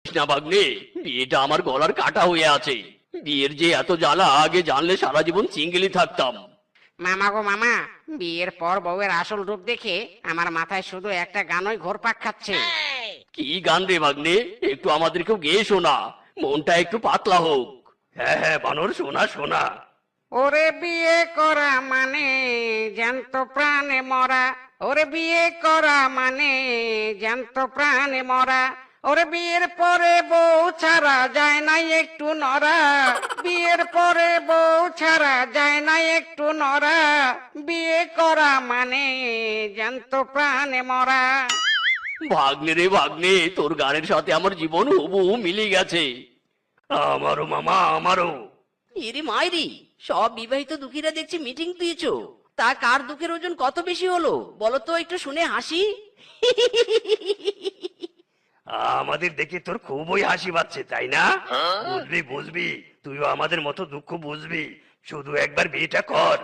না ভাগ্নে, বিয়েটা আমার গলার কাটা হয়ে আছে। বিয়ের যে এত জ্বালা আগে জানলে সারা জীবন সিঙ্গেলই থাকতাম। মামা গো মামা, বিয়ের পর বউয়ের আসল রূপ দেখে আমার মাথায় শুধু একটা গানই ঘুরপাক খাচ্ছে। কি গান রে ভাগ্নে, একটু আমাদেরকেও গেয়ে শোনা, মনটা একটু পাতলা হোক। হ্যাঁ হ্যাঁ বানর, শোনা শোনা। ওরে বিয়ে করা মানে জ্যান্ত প্রাণে মরা, ওরে বিয়ে করা মানে জ্যান্ত প্রাণে মরা, ওরে বিয়ের পরে বউ ছাড়া যায় না একটু নড়া, বিয়ের পরে বউ ছাড়া যায় না একটু নড়া, বিয়ে করা মানে জ্যান্ত প্রাণে মরা। ভাগ্নে রে ভাগ্নে, তোর গানের সাথে আমার জীবন হুবহু মিলে গেছে। আমারও মামা, আমারও। ইরি মাইরি, সব বিবাহিত দুঃখীরা দেখছি মিটিং দিয়েছো। তা কার দুঃখের ওজন কত বেশি হলো বলো তো, একটু শুনে হাসি। আমাদের দেখে তোর খুবই হাসি পাচ্ছে, তাই না? বুঝবি বুঝবি, তুইও আমাদের মতো দুঃখ বুঝবি। শুধু একবার বিয়েটা কর।